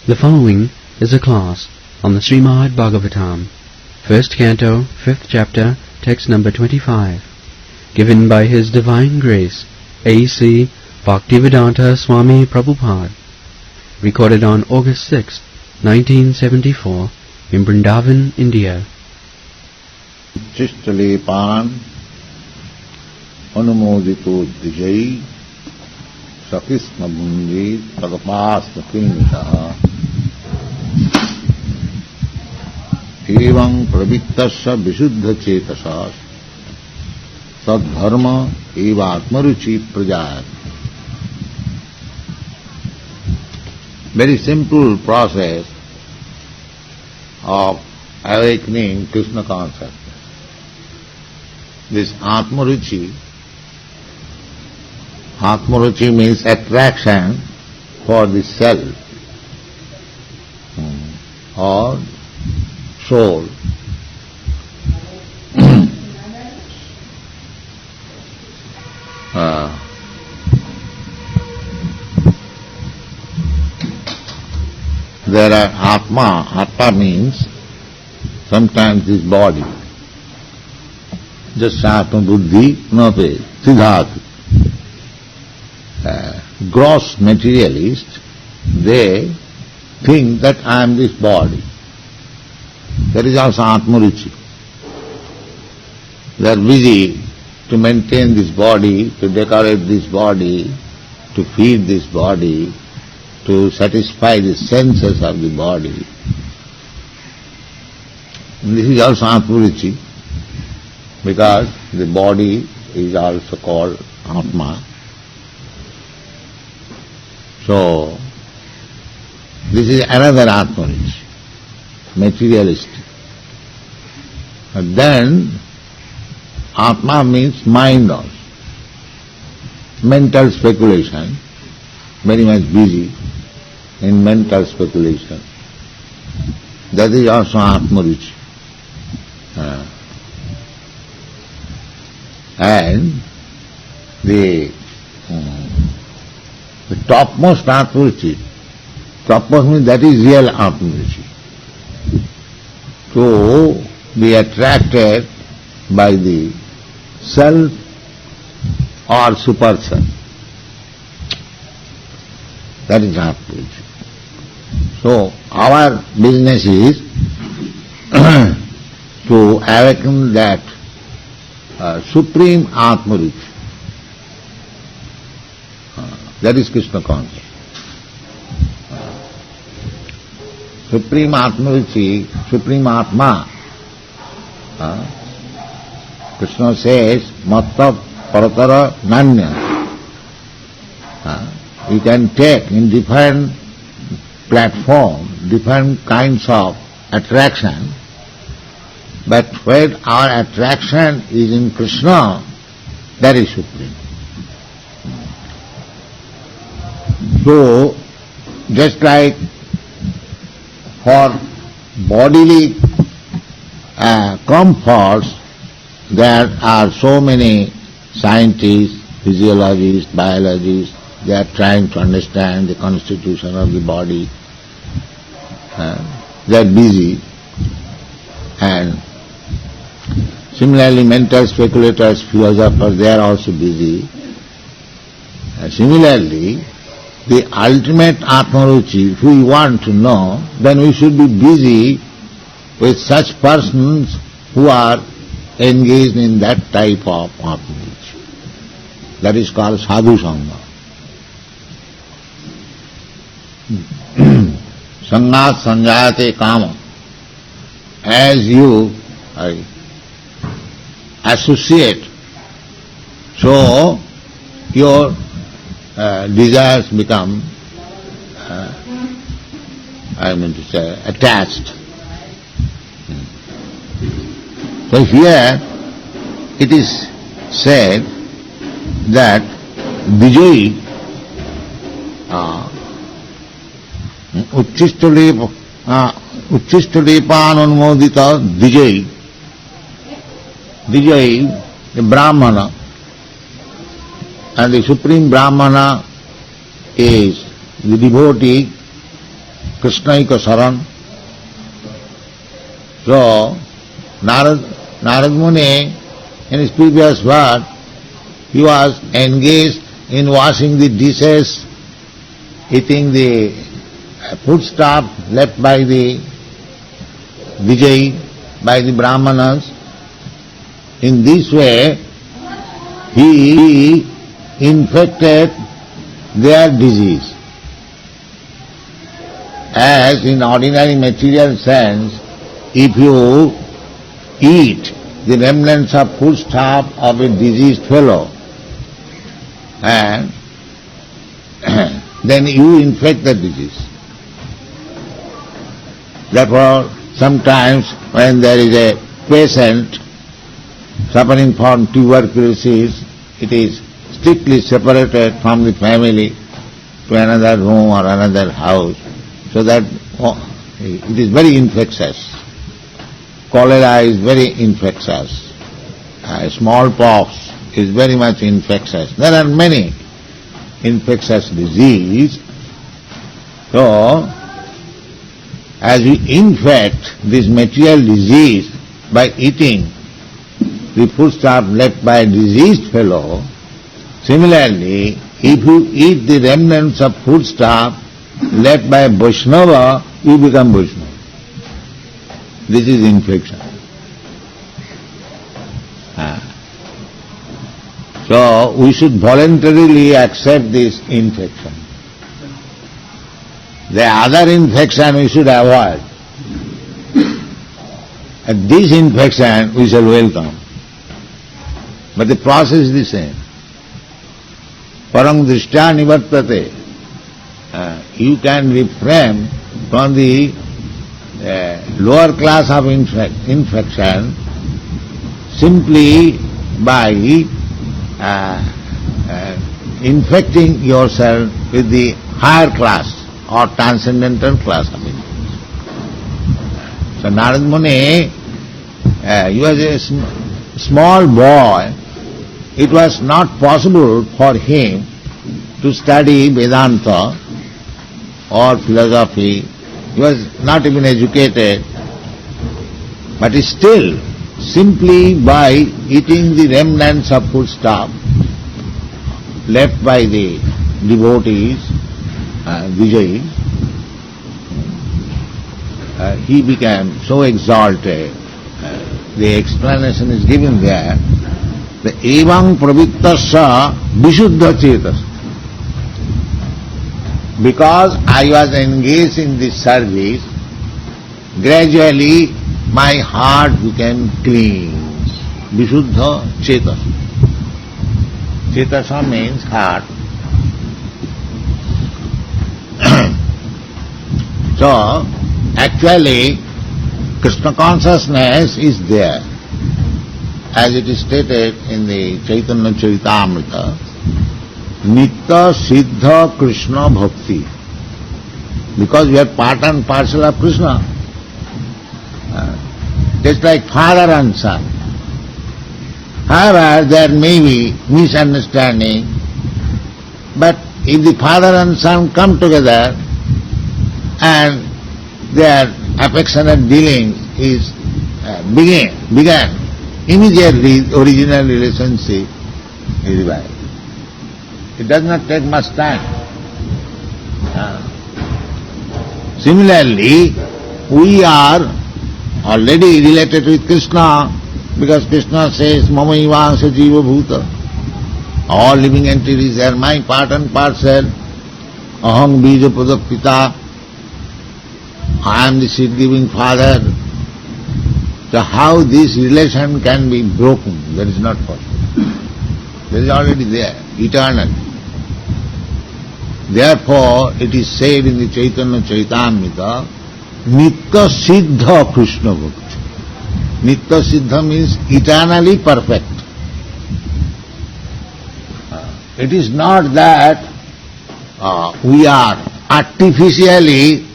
The following is a class on the Srimad Bhagavatam, 1st Canto, 5th Chapter, text number 25, given by His Divine Grace, A.C. Bhaktivedanta Swami Prabhupada, recorded on August 6, 1974, in Vrindaban, India. Chistalepan Anumodito Dijai Sakisma Bunji Tagapasma Kinitaha Evam Pravittasya Visuddha Chetasas Sadharma Eva Atmaruchi Prajayat. Very simple process of awakening Krishna consciousness. This Atmaruchi means attraction for the self or soul. There are Atma means sometimes this body. Just Atma Buddhi, no pay, Siddhatu. Gross materialists, they think that I am this body. That is also Atmaruchi. They are busy to maintain this body, to decorate this body, to feed this body, to satisfy the senses of the body. And this is also Atmaruchi, because the body is also called Atma. So, this is another Atmaruchi, materialistic. And then, Atma means mind also. Mental speculation, very much busy in mental speculation. That is also Atmaruchi. And the topmost Atmaruchi, topmost means that is real Atmaruchi. To be attracted by the self or super-self. That is Atmaruchi. So, our business is to awaken that supreme Atmaruchi. That is Krishna consciousness. Supreme Atmaruchi, Supreme Atma. Krishna says, Matta Paratara Nanya. You can take in different platforms, different kinds of attraction, but when our attraction is in Krishna, that is supreme. So, just like for bodily comforts, there are so many scientists, physiologists, biologists, they are trying to understand the constitution of the body. They are busy. And similarly, mental speculators, philosophers, they are also busy. Similarly, the ultimate Atmaruchi, if we want to know, then we should be busy with such persons who are engaged in that type of Atmaruchi. That is called Sadhu Sangha. Sangat sanjayate kama. As you associate, so your desires become, attached. So here it is said that Vijay Uchchistalepan Anumodita Vijay, the Brahmana, and the Supreme Brahmana is the devotee Krishnaika Saran. So, Narad Muni, in his previous verse, he was engaged in washing the dishes, eating the foodstuff left by the Vijay, by the Brahmanas. In this way, he infected their disease. As in ordinary material sense, if you eat the remnants of foodstuff of a diseased fellow, and then you infect the disease. Therefore, sometimes when there is a patient suffering from tuberculosis, it is strictly separated from the family to another room or another house, so that it is very infectious. Cholera is very infectious. Smallpox is very much infectious. There are many infectious diseases. So, as we infect this material disease by eating the foodstuff left by a diseased fellow, similarly, if you eat the remnants of foodstuff left by a Vaishnava, you become Vaishnava. This is infection. So, we should voluntarily accept this infection. The other infection we should avoid. And this infection we shall welcome. But the process is the same. Parang drishtya nivartate. You can refrain from the lower class of infection simply by infecting yourself with the higher class or transcendental class of infection. So Narad Muni, he was a small boy. It was not possible for him to study Vedanta or philosophy. He was not even educated, but still, simply by eating the remnants of foodstuff left by the devotees, Vijay, he became so exalted. The explanation is given there. The evang pravittasya vishuddha chetas. Because I was engaged in this service, gradually my heart became clean. Vishuddha chetas. Cetasa means heart. So, actually, Krishna consciousness is there. As it is stated in the Chaitanya Charitamrita, Nitya Siddha Krishna Bhakti. Because we are part and parcel of Krishna. Just like father and son. However, there may be misunderstanding, but if the father and son come together and their affectionate dealing is began, immediately the original relationship is revived. It does not take much time. Similarly, we are already related with Krishna because Krishna says, Mama Ivangsa Jiva Bhuta. All living entities are my part and parcel. Aham Bija Pada Pita. I am the seed-giving father. So how this relation can be broken? That is not possible. That is already there, eternal. Therefore, it is said in the Chaitanya Charitamrita, Nitya Siddha Krishna Bhakti. Nitya Siddha means eternally perfect. It is not that we are artificially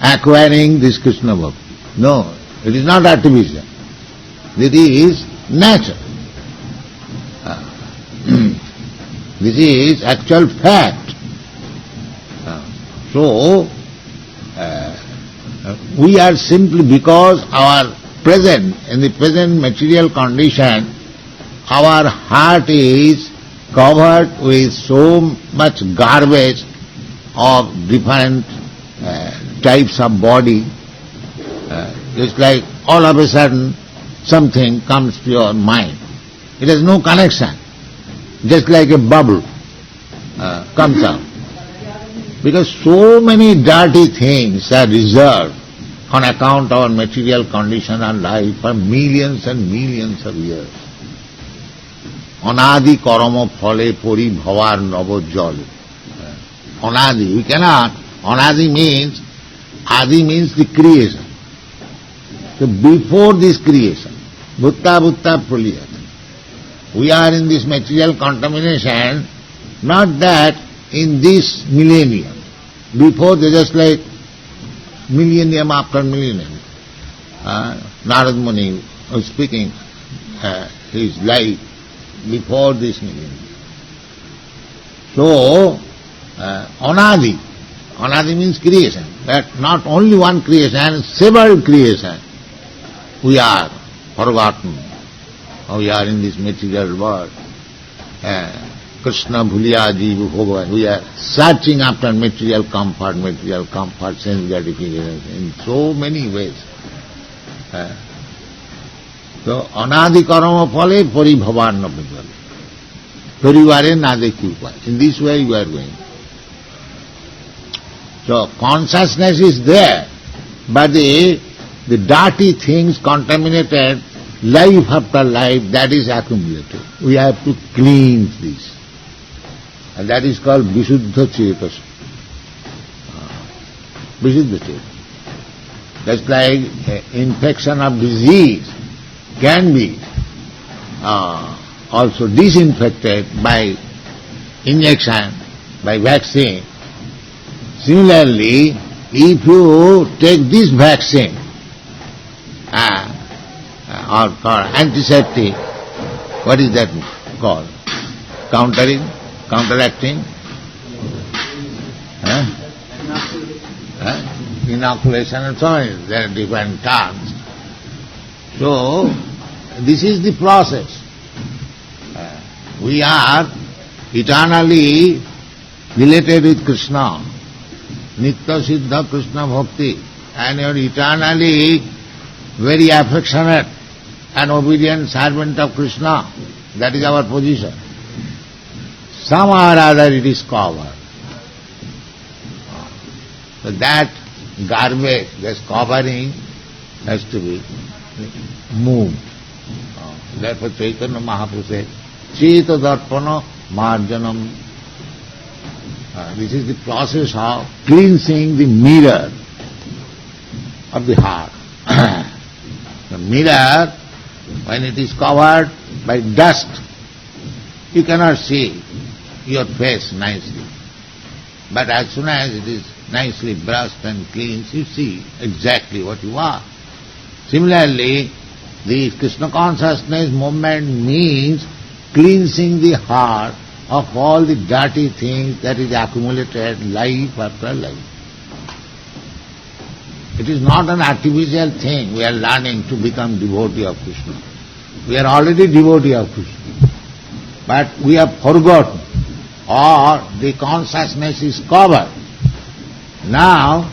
acquiring this Krishna Bhakti. No, it is not artificial. It is natural. This is actual fact. So, We are simply, because in the present material condition, our heart is covered with so much garbage of different types of body. It's like all of a sudden something comes to your mind. It has no connection. Just like a bubble comes out. Because so many dirty things are reserved on account of our material condition and life for millions and millions of years. Anadi karama phale pori bhavar navo jale. Anadi, we cannot. Anadi means, Adi means the creation. So before this creation, Bhutta Praliyat, we are in this material contamination, not that in this millennium. Before they just like millennium after millennium. Narad Muni was speaking his life before this millennium. So, Anadi. Anadi means creation. But not only one creation, several creation. We are forgotten. We are in this material world. Krishna Bhuliya Jiva Bhagavan. We are searching after material comfort, sense gratification in so many ways. So, Anadi karama phale pari bhavan na bhajale. Parivare na dekhi upai. In this way you are going. So, consciousness is there, but the dirty things contaminated life after life, that is accumulated. We have to cleanse this. And that is called Visuddha Chetas. Visuddha Chetas. Just like infection of disease can be also disinfected by injection, by vaccine. Similarly, if you take this vaccine or for antiseptic, what is that called? Counteracting? Inoculation and so on. There are different terms. So, this is the process. We are eternally related with Krishna. Nitya Siddha Krishna Bhakti. And you are eternally very affectionate and obedient servant of Krishna. That is our position. Somehow or other it is covered. So that garbage, that covering has to be moved. Therefore Chaitanya Mahaprabhu said, Cheta Darpana Marjanam. This is the process of cleansing the mirror of the heart. The mirror, when it is covered by dust, you cannot see your face nicely. But as soon as it is nicely brushed and cleansed, you see exactly what you are. Similarly, the Krishna consciousness movement means cleansing the heart of all the dirty things that is accumulated life after life. It is not an artificial thing. We are learning to become devotee of Krishna. We are already devotee of Krishna. But we have forgotten, or the consciousness is covered. Now,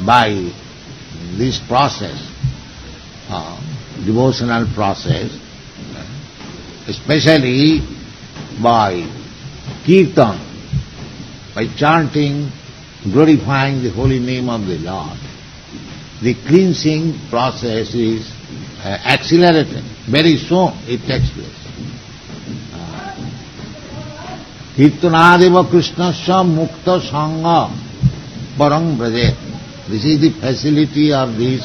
by this process, devotional process, especially by kirtan, by chanting, glorifying the holy name of the Lord, the cleansing process is accelerated. Very soon it takes place. Kirtanadeva Krishnasya Mukta Sangha Parang Brajet. This is the facility of this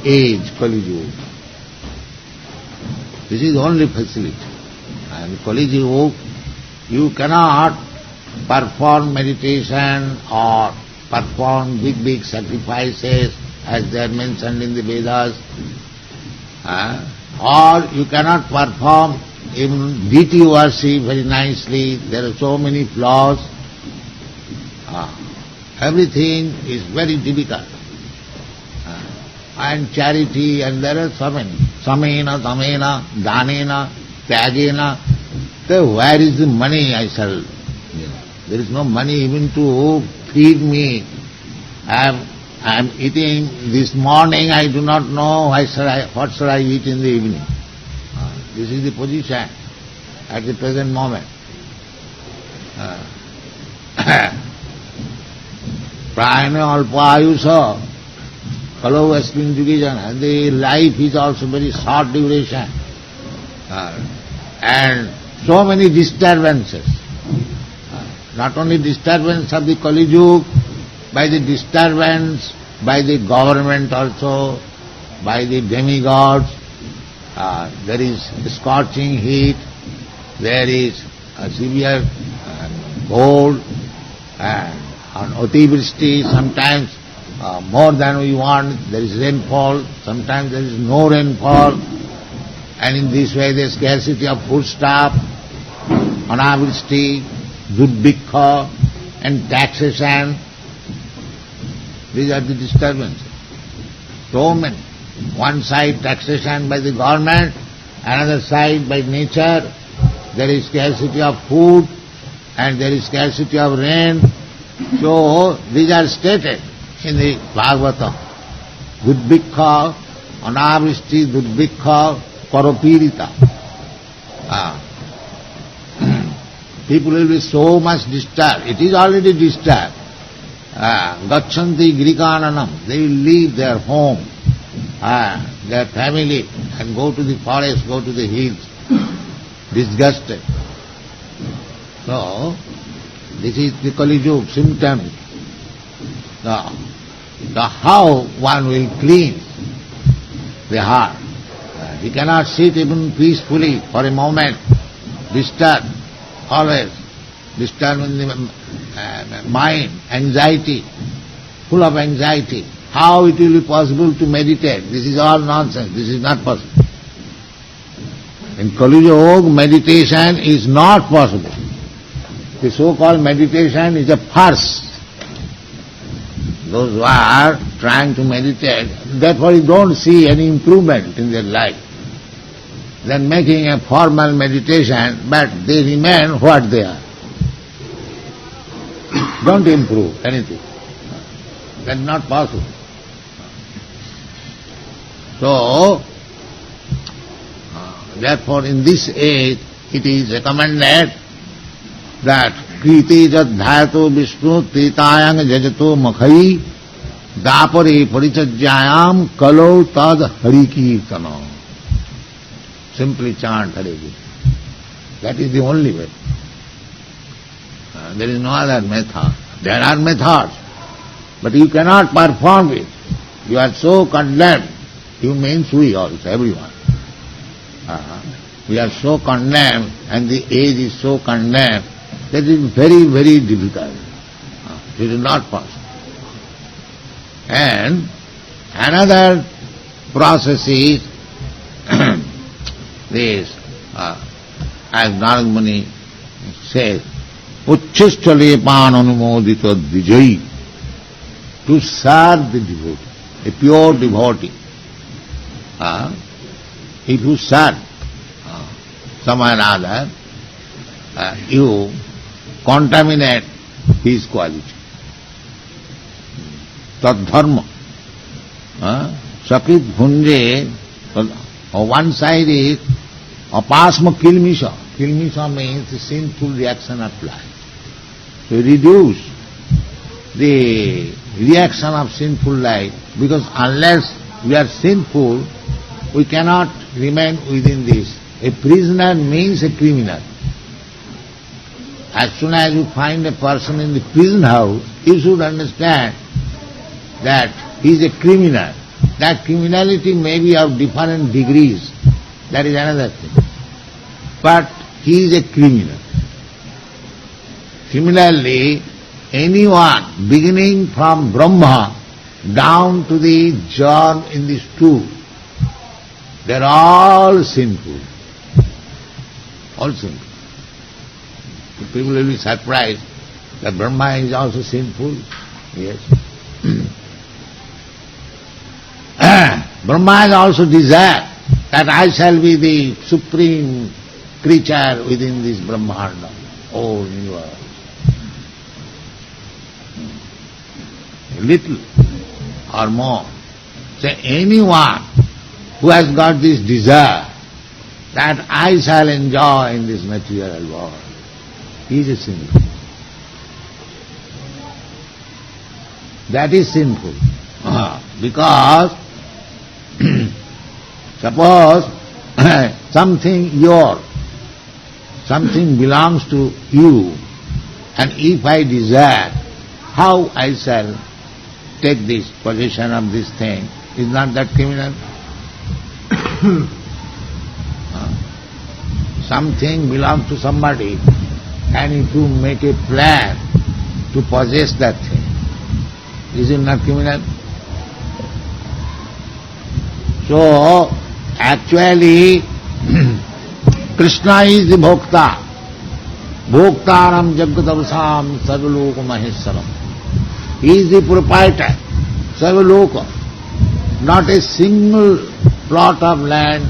age, Kali Yuga. This is the only facility. And Kali Yuga, you cannot perform meditation or perform big sacrifices as they are mentioned in the Vedas, or you cannot perform even deity worship very nicely. There are so many flaws. everything is very difficult. And charity, and there are so many. Samena, tamena, danena, tyagena. So where is the money I shall? There is no money even to feed me. I am eating this morning, I do not know what shall I eat in the evening. This is the position at the present moment. Prayana alpa ayusha, kalau asmin jugijana. The life is also very short duration. And so many disturbances. Not only disturbance of the Kali Yuga, by the disturbance by the government also, by the demigods. There is scorching heat, there is a severe cold, and Otivrishti, sometimes more than we want, there is rainfall, sometimes there is no rainfall, and in this way there is scarcity of foodstuff, Anavrishti, Durbhikha, and taxation. These are the disturbances. So many. One side taxation by the government, another side by nature. There is scarcity of food and there is scarcity of rain. So these are stated in the Bhagavatam. Durbhikha, Anavrishti, Durbhikha, Paropirita. People will be so much disturbed. It is already disturbed. Gachanti Grikananam. They will leave their home, their family, and go to the forest, go to the hills, disgusted. So, this is the Kali Yuga symptom. The how one will clean the heart. He cannot sit even peacefully for a moment, disturbed, always disturbed in the mind, anxiety, full of anxiety. How it will be possible to meditate? This is all nonsense. This is not possible. In Kali Yuga, meditation is not possible. The so-called meditation is a farce. Those who are trying to meditate, therefore you don't see any improvement in their life. They are making a formal meditation, but they remain what they are. Don't improve anything. That's not possible. So, therefore in this age it is recommended that Kriti Jadhayato Vishnu Tritayang Jajato Makhai Dapare Parichajyayam Kalau Tad Harikirtana. Simply chant Hare Krishna. That is the only way. There is no other method. There are methods, but you cannot perform it. You are so condemned. You means we also, everyone. We are so condemned, and the age is so condemned, that it is very, very difficult. It is not possible. And another process is this, as Narad Muni says, Uchchistalepan anumodita dvijai, to serve the devotee, a pure devotee. If you serve someone other, you contaminate his quality. Tadharma. Sakit bhunje, one side is apasma kilmisha. Kilmisha means the sinful reaction of life. To reduce the reaction of sinful life, because unless we are sinful, we cannot remain within this. A prisoner means a criminal. As soon as you find a person in the prison house, you should understand that he is a criminal. That criminality may be of different degrees. That is another thing. But he is a criminal. Similarly, anyone beginning from Brahma down to the germ in the stool, they are all sinful. All sinful. People will be surprised that Brahma is also sinful. Yes. Brahma has also desired that I shall be the supreme creature within this Brahmanda, whole universe. Little or more. Say anyone who has got this desire that I shall enjoy in this material world, he is sinful. That is sinful. Because suppose something belongs to you, and if I desire how I shall take this possession of this thing, is not that criminal? Something belongs to somebody, and if you make a plan to possess that thing, is it not criminal? So, actually, Krishna is the Bhokta. Bhoktaram Jagatavasam Sarvaloka Maheswaram. He is the proprietor, Sarvaloka. Not a single plot of land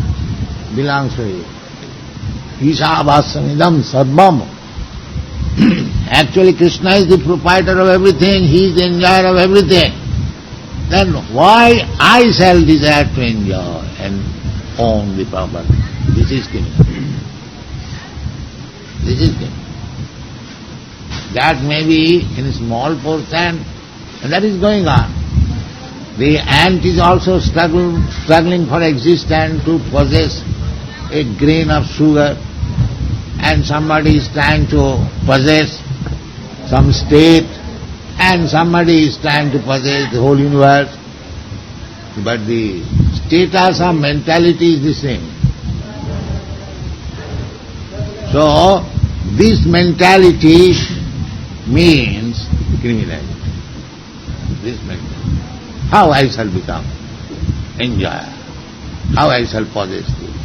belongs to him. Ishabhasamidam sarvam. Actually, Krishna is the proprietor of everything, he is the enjoyer of everything. Then why I shall desire to enjoy and own the property? This is criminal. This is criminal. That may be in a small portion, and that is going on. The ant is also struggling for existence to possess a grain of sugar, and somebody is trying to possess some state, and somebody is trying to possess the whole universe. But the status of mentality is the same. So, this mentality means criminality. This mentality. How I shall become enjoyer? How I shall possess this?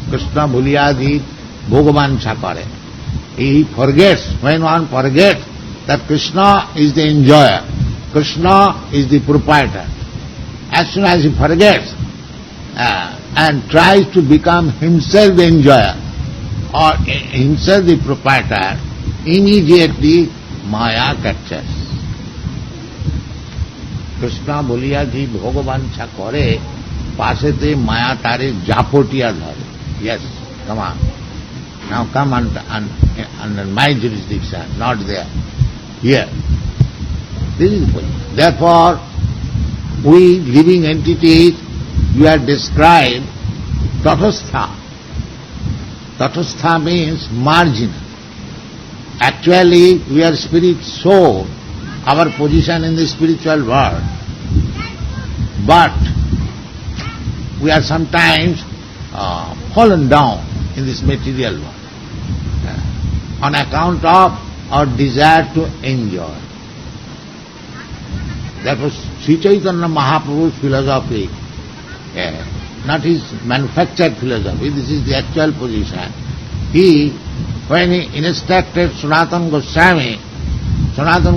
Krishna bhuliyadhi bhogavan chakare. He forgets, when one forgets that Krishna is the enjoyer, Krishna is the proprietor. As soon as he forgets and tries to become himself the enjoyer or himself the proprietor, immediately Maya catches. Krishna bhuliyadhi bhogavan chakare, pasete Maya tare japotiya dhare. Yes, come on. Now come under my jurisdiction, not there. Here. This is the point. Therefore, we living entities, we are described tatastha. Tatastha means marginal. Actually, we are spirit soul, our position in the spiritual world. But we are sometimes fallen down in this material world on account of our desire to enjoy. That was Sri Chaitanya Mahaprabhu's philosophy, not his manufactured philosophy. This is the actual position. When he instructed Sanatana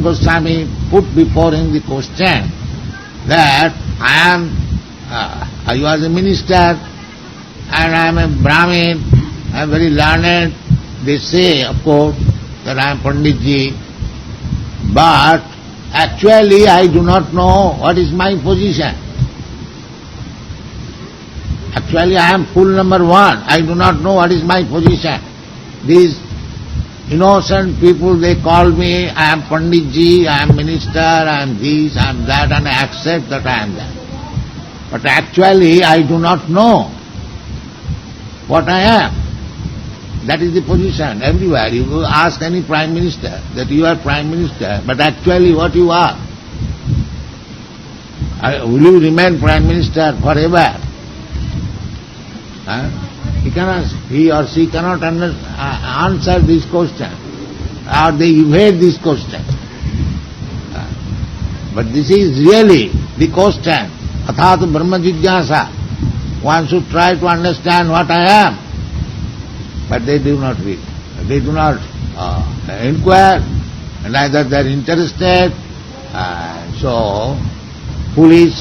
Goswami put before him the question that you are a minister and I am a Brahmin, I am very learned. They say, of course, that I am Panditji, but actually I do not know what is my position. Actually I am fool number one. I do not know what is my position. These innocent people, they call me, I am Panditji, I am minister, I am this, I am that, and I accept that I am that. But actually I do not know what I am. That is the position everywhere. You ask any Prime Minister that you are Prime Minister, but actually what you are? Will you remain Prime Minister forever? He or she cannot answer this question, or they evade this question. But this is really the question. Athat Brahma Jigyasa. One should try to understand what I am. But they do not read. They do not inquire. neither they are interested. So, foolish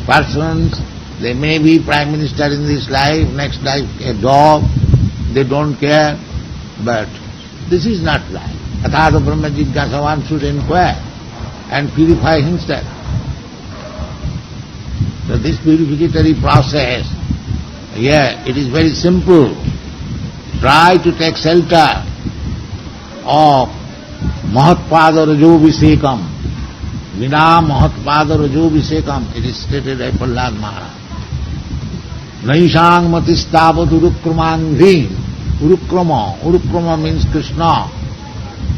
persons, they may be Prime Minister in this life, next life a dog, they don't care, but this is not life. Athāta Brahma Jigyasa, one should inquire and purify himself. So this purificatory process, it is very simple. Try to take shelter of Mahatpada Rajovisekam. Vina Mahatpada Rajovisekam, it is stated by Prahlāda Maharaj. Naishāṅ matistāvat urukramāṅghīṃ. Urukrama means Krishna,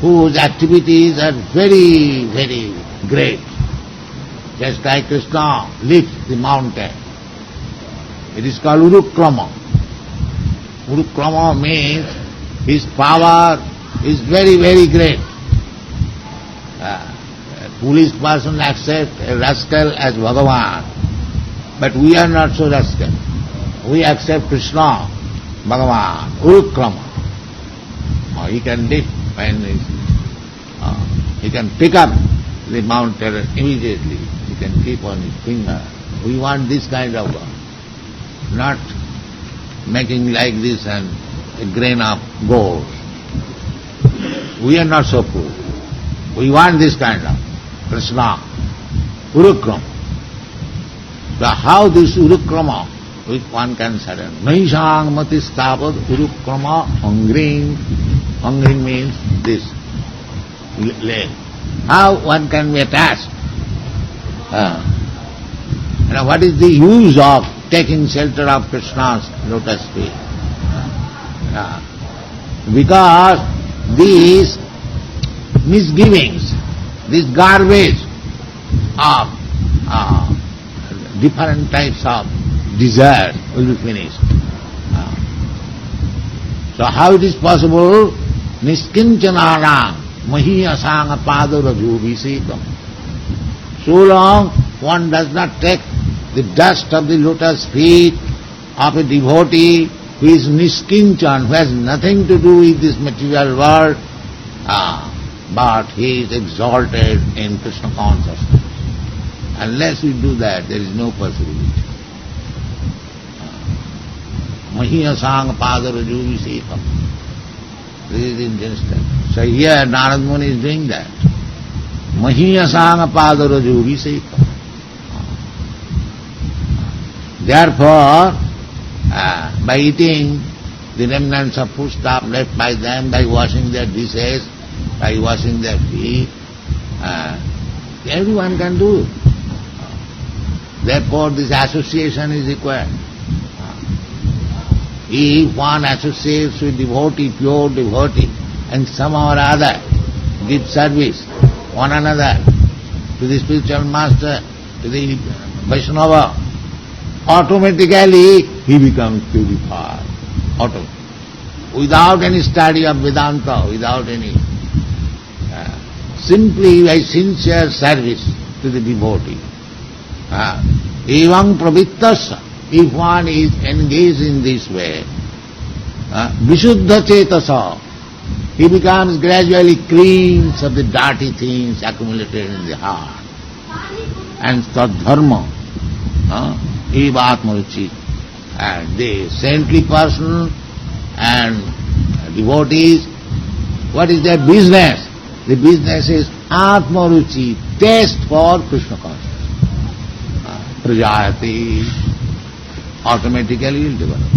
whose activities are very, very great. Just like Krishna lifts the mountain. It is called Urukrama. Urukrama means his power is very, very great. A foolish person accepts a rascal as Bhagavan, but we are not so rascal. We accept Krishna, Bhagavan, Urukrama. He can lift when he can pick up the mountain immediately. He can keep on his finger. We want this kind of not making like this and a grain of gold. We are not so poor. We want this kind of Krishna, Urukrama. So how this Urukrama, which one can surrender? Naishāṅ matistāvat Urukrama hungring. Hungering means this leg. How one can be attached? What is the use of taking shelter of Krishna's lotus feet? Because these misgivings, this garbage of different types of desire will be finished. So how it is possible? Niskincanānaṁ mahiyasāṅa pada rajobhisekam. So long one does not take the dust of the lotus feet of a devotee who is niskinchan, who has nothing to do with this material world, but he is exalted in Krishna consciousness. Unless we do that, there is no possibility. Mahiyasāṅa pada rajobhisekam. This is interesting. So here Narad Muni is doing that. Mahiyasāṅa pada rajobhisekam. Therefore, by eating the remnants of foodstuff left by them, by washing their dishes, by washing their feet, everyone can do it. Therefore, this association is required. If one associates with devotee, pure devotee, and somehow or other gives service one another to the spiritual master, to the Vaishnava, automatically he becomes purified. Without any study of Vedanta, without any, simply by sincere service to the devotee. Evaṁ pravittasya. If one is engaged in this way, Vishuddha Cetasa, he becomes gradually clean of the dirty things accumulated in the heart. And Tadharma, Eva Atmaruchi, and the saintly person and devotees, what is their business? The business is Atmaruchi, taste for Krishna consciousness. Prajayati, automatically will develop.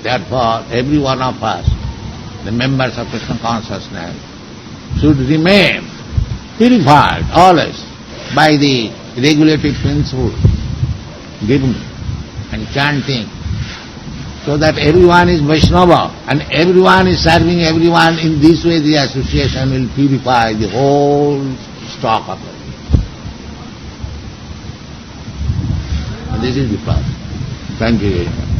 Therefore, every one of us, the members of Krishna consciousness, should remain purified always by the regulative principle given and chanting, so that everyone is Vaishnava and everyone is serving everyone. In this way the association will purify the whole stock of it. This is the process. Thank you very much.